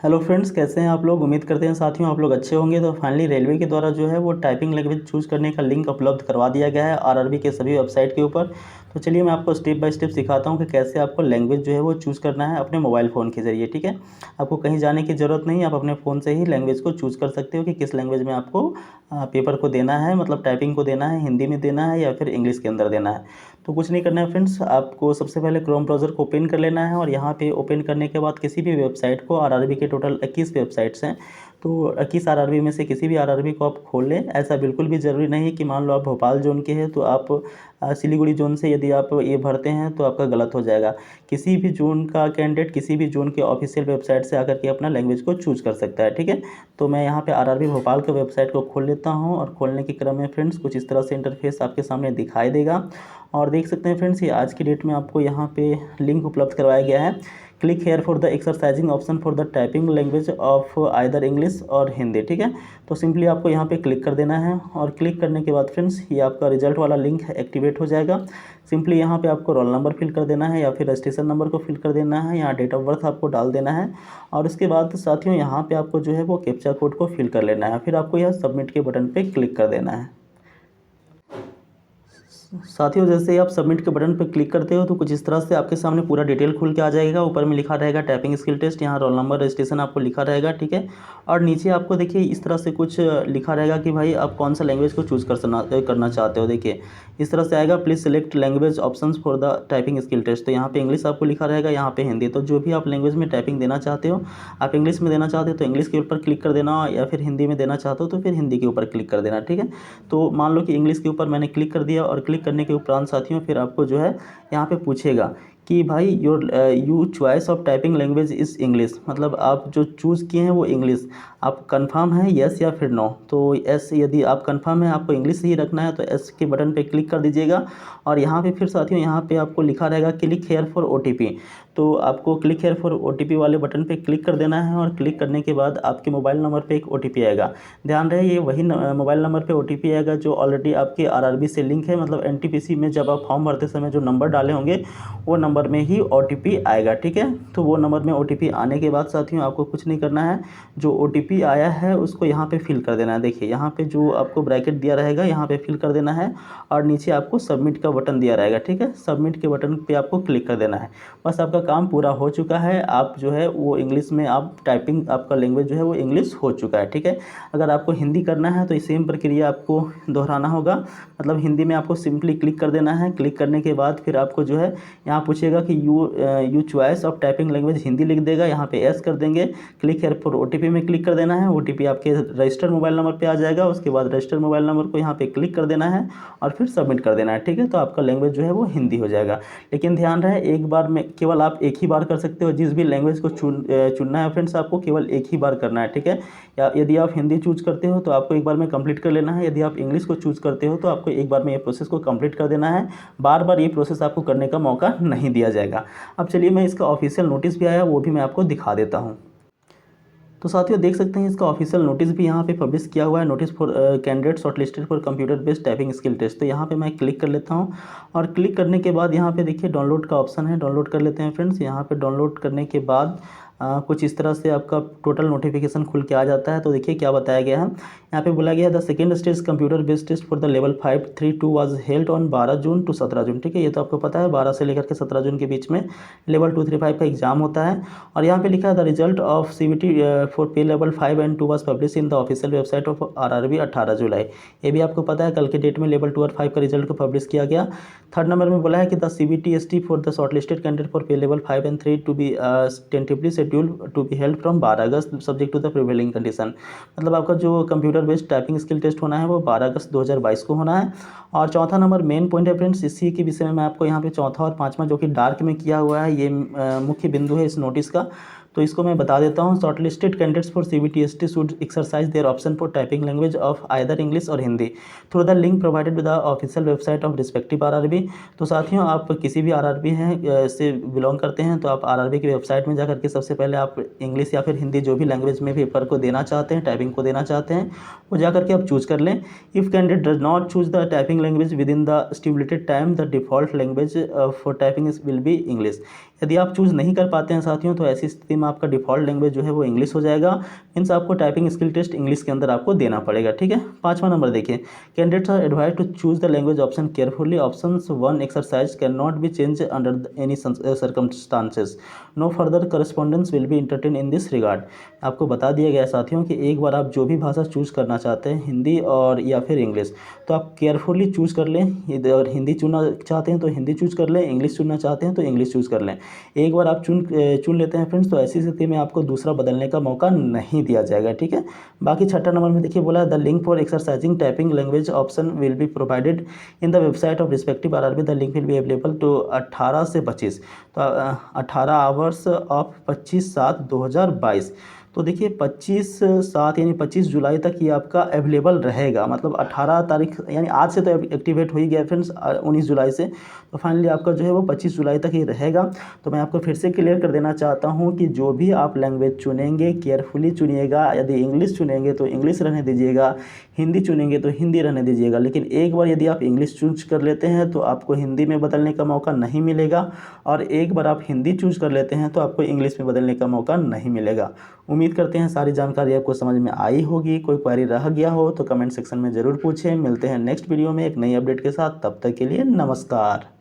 Hello friends, कैसे हैं आप लोग। उम्मीद करते हैं साथियों आप लोग अच्छे होंगे। तो फाइनली रेलवे के द्वारा जो है वो टाइपिंग लैंग्वेज चूज़ करने का लिंक उपलब्ध करवा दिया गया है आरआरबी के सभी वेबसाइट के ऊपर। तो चलिए मैं आपको स्टेप बाय स्टेप सिखाता हूं कि कैसे आपको लैंग्वेज जो है वो चूज़ करना है अपने मोबाइल फ़ोन के ज़रिए। ठीक है, आपको कहीं जाने की ज़रूरत नहीं, आप अपने फ़ोन से ही लैंग्वेज को चूज़ कर सकते हो कि किस लैंग्वेज में आपको पेपर को देना है, मतलब टाइपिंग को देना है, हिंदी में देना है या फिर इंग्लिश के अंदर देना है। तो कुछ नहीं करना है फ्रेंड्स, आपको सबसे पहले क्रोम ब्राउज़र को ओपन कर लेना है और यहाँ पे ओपन करने के बाद किसी भी वेबसाइट को, आरआरबी के टोटल 21 वेबसाइट्स हैं, तो 21 आरआरबी में से किसी भी आरआरबी को आप खोल लें। ऐसा बिल्कुल भी ज़रूरी नहीं है कि मान लो आप भोपाल जोन के हैं तो आप सिलीगुड़ी जोन से यदि आप ये भरते हैं तो आपका गलत हो जाएगा। किसी भी जोन का कैंडिडेट किसी भी जोन के ऑफिशियल वेबसाइट से आकर के अपना लैंग्वेज को चूज़ कर सकता है। ठीक है, तो मैं यहाँ पे आरआरबी भोपाल के वेबसाइट को खोल लेता हूँ और खोलने के क्रम में फ्रेंड्स कुछ इस तरह से इंटरफेस आपके सामने दिखाई देगा। और देख सकते हैं फ्रेंड्स, ये आज की डेट में आपको यहाँ पे लिंक उपलब्ध करवाया गया है। Click here for the exercising option for the typing language of either English और हिंदी। ठीक है, तो सिंपली आपको यहाँ पे क्लिक कर देना है और क्लिक करने के बाद फ्रेंड्स ये आपका रिजल्ट वाला लिंक एक्टिवेट हो जाएगा। सिंपली यहाँ पे आपको रोल नंबर फिल कर देना है या फिर रजिस्ट्रेशन नंबर को फिल कर देना है, यहाँ डेट ऑफ बर्थ आपको डाल देना है और उसके बाद साथियों यहाँ पे आपको जो है वो कैप्चा कोड को फिल कर लेना है, फिर आपको यह सबमिट के बटन पे क्लिक कर देना है। साथियों जैसे ही आप सबमिट के बटन पर क्लिक करते हो तो कुछ इस तरह से आपके सामने पूरा डिटेल खुल के आ जाएगा। ऊपर में लिखा रहेगा टाइपिंग स्किल टेस्ट, यहाँ रोल नंबर रजिस्ट्रेशन आपको लिखा रहेगा। ठीक है, और नीचे आपको देखिए इस तरह से कुछ लिखा रहेगा कि भाई आप कौन सा लैंग्वेज को चूज़ करना चाहते हो। देखिए इस तरह से आएगा, please select language options for the typing skill test. तो यहाँ पे इंग्लिश आपको लिखा रहेगा, यहाँ पे हिंदी। तो जो भी आप लैंग्वेज में टाइपिंग देना चाहते हो, आप इंग्लिश में देना चाहते हो तो इंग्लिश के ऊपर क्लिक कर देना, या फिर हिंदी में देना चाहते हो तो फिर हिंदी के ऊपर क्लिक कर देना। ठीक है, तो मान लो कि इंग्लिश के ऊपर मैंने क्लिक कर दिया और क्लिक करने के उपरांत साथियों फिर आपको जो है यहाँ पे पूछेगा कि भाई you choice of typing language is English, मतलब आप जो चूज़ किए हैं वो इंग्लिश, आप कंफर्म है यस या फिर नो। तो एस, यदि आप कंफर्म है आपको इंग्लिश ही रखना है तो एस के बटन पे क्लिक कर दीजिएगा और यहाँ पे फिर साथियों यहाँ पे आपको लिखा रहेगा क्लिक हेयर फॉर ओटीपी। तो आपको क्लिक हेयर फॉर ओटीपी वाले बटन पे क्लिक कर देना है और क्लिक करने के बाद आपके मोबाइल नंबर पे एक ओटीपी आएगा। ध्यान रहे ये वही मोबाइल नंबर पे ओटीपी आएगा जो ऑलरेडी आपके आरआरबी से लिंक है, मतलब एनटीपीसी में जब आप फॉर्म भरते समय जो नंबर डाले होंगे वो नंबर में ही ओटीपी आएगा। ठीक है, तो वो नंबर में ओटीपी आने के बाद साथियों आपको कुछ नहीं करना है, जो ओटीपी आया है उसको यहाँ पे फिल कर देना है। देखिए यहाँ पे जो आपको ब्रैकेट दिया रहेगा यहाँ पे फिल कर देना है और नीचे आपको सबमिट का बटन दिया रहेगा। ठीक है, सबमिट के बटन पे आपको क्लिक कर देना है। बस आपका काम पूरा हो चुका है, आप जो है वो इंग्लिश में आप टाइपिंग, आपका लैंग्वेज जो है वो इंग्लिश हो चुका है। ठीक है, अगर आपको हिंदी करना है तो सेम प्रक्रिया आपको दोहराना होगा, मतलब हिंदी में आपको सिंपली क्लिक कर देना है। क्लिक करने के बाद फिर आपको जो है यहाँ पूछेगा कि you choice of typing language Hindi लिख देगा, यहाँ पे एस कर देंगे। क्लिक हेयर फॉर ओटीपी में क्लिक कर देना है, ओटीपी आपके रजिस्टर्ड मोबाइल नंबर पे आ जाएगा। उसके बाद रजिस्टर्ड मोबाइल नंबर को यहाँ पे क्लिक कर देना है और फिर सबमिट कर देना है। ठीक है, तो आपका लैंग्वेज जो है वो हिंदी हो जाएगा। लेकिन ध्यान रहे एक बार में केवल आप एक ही बार कर सकते हो, जिस भी लैंग्वेज को चुनना है फ्रेंड्स आपको केवल एक ही बार करना है। ठीक है, या यदि आप हिंदी चूज करते हो तो आपको एक बार में कंप्लीट कर लेना है, यदि आप इंग्लिश को चूज करते हो तो आपको एक बार में ये प्रोसेस को कंप्लीट कर देना है, बार बार ये प्रोसेस आपको करने का मौका नहीं दिया जाएगा। अब चलिए मैं इसका ऑफिशियल नोटिस भी आया वो भी मैं आपको दिखा देता हूँ। तो साथियों देख सकते हैं इसका ऑफिशियल नोटिस भी यहाँ पे पब्लिश किया हुआ है, notice for candidate shortlisted for computer based typing skill test. तो यहाँ पे मैं क्लिक कर लेता हूँ और क्लिक करने के बाद यहाँ पे देखिए डाउनलोड का ऑप्शन है, डाउनलोड कर लेते हैं फ्रेंड्स। यहाँ पे डाउनलोड करने के बाद कुछ इस तरह से आपका टोटल नोटिफिकेशन खुल के आ जाता है। तो देखिए क्या बताया गया है, यहाँ पे बोला गया है the second stage computer based test for the level 532 was held on 12 June to 17 June. ठीक है, ये तो आपको पता है 12 से लेकर के 17 जून के बीच में लेवल 235 का एग्जाम होता है। और यहाँ पे लिखा है the result of CBT for pay level 5 and 2 was publish in the official website of RRB 18 जुलाई। ये भी आपको पता है कल के डेट में लेवल 2 और 5 का रिजल्ट को पब्लिश किया गया। थर्ड नंबर में बोला है कि the CBTST for the shortlisted candidate for pay level 5 and 3 to be tentatively schedule to be held from 12 August subject to the prevailing condition. मतलब आपका जो computer based typing skill test होना है वो 12 अगस्त 2022 को होना है। और चौथा नंबर मेन पॉइंट है फ्रेंड्स, इसी के विषय में मैं आपको यहाँ पे चौथा और पांचवा जो कि डार्क में किया हुआ है ये मुख्य बिंदु है इस नोटिस का, तो इसको मैं बता देता हूँ। Shortlisted candidates for CBTST should exercise their option for typing language of either English और Hindi through the link provided with the official website of respective RRB. तो साथियों आप किसी भी आरआरबी हैं से बिलोंग करते हैं तो आप आरआरबी की वेबसाइट में जाकर के सबसे पहले आप इंग्लिश या फिर हिंदी जो भी लैंग्वेज में पेपर को देना चाहते हैं, टाइपिंग को देना चाहते हैं, वो जाकर के आप चूज़ कर लें। If candidate does not choose the typing language with in the stipulated time the default language for typing will be English. यदि आप चूज़ नहीं कर पाते हैं साथियों तो ऐसी स्थिति में में आपका डिफ़ॉल्ट लैंग्वेज जो है वो इंग्लिश हो जाएगा। मीन्स आपको टाइपिंग स्किल टेस्ट इंग्लिश के अंदर आपको देना पड़ेगा, ठीक है। 5वां नंबर देखिए, candidates are advised to choose the language option carefully. Option 1 exercise can not be change under any circumstances. No further correspondence will be entertain in this regard. आपको बता दिया गया साथियों कि एक बार आप जो भी भाषा चूज़ करना चाहते हैं, हिंदी और या फिर इंग्लिश, तो आप केयरफुली चूज़ कर लें। अगर हिंदी चुनना चाहते हैं तो हिंदी चूज़ कर लें, इंग्लिश चुनना चाहते हैं तो इंग्लिश चूज़ कर लें। एक बार आप चुन लेते हैं फ्रेंड्स, तो ऐसी स्थिति में आपको दूसरा बदलने का मौका नहीं दिया जाएगा, ठीक है। बाकी 6 नंबर में देखिए बोला, the link for exercising typing language option will be provided in the website of respective RRB. The link will be available to 18 से 25, तो 18 आवर्स ऑफ 25/7/2022। तो देखिए 25/7 यानी 25 जुलाई तक ये आपका अवेलेबल रहेगा। मतलब 18 तारीख यानी आज से तो एक्टिवेट हो ही गया फ्रेंड्स, 19 जुलाई से, तो फाइनली आपका जो है वो 25 जुलाई तक ही रहेगा। तो मैं आपको फिर से क्लियर कर देना चाहता हूँ कि जो भी आप लैंग्वेज चुनेंगे केयरफुली चुनिएगा। यदि इंग्लिश चुनेंगे तो इंग्लिश रहने दीजिएगा, हिंदी चुनेंगे तो हिंदी रहने दीजिएगा। लेकिन एक बार यदि आप इंग्लिश चूज कर लेते हैं तो आपको हिंदी में बदलने का मौका नहीं मिलेगा, और एक बार आप हिंदी चूज कर लेते हैं तो आपको इंग्लिश में बदलने का मौका नहीं मिलेगा। उम्मीद करते हैं सारी जानकारी आपको समझ में आई होगी। कोई क्वेरी रह गया हो तो कमेंट सेक्शन में ज़रूर पूछें। मिलते हैं नेक्स्ट वीडियो में एक नई अपडेट के साथ, तब तक के लिए नमस्कार।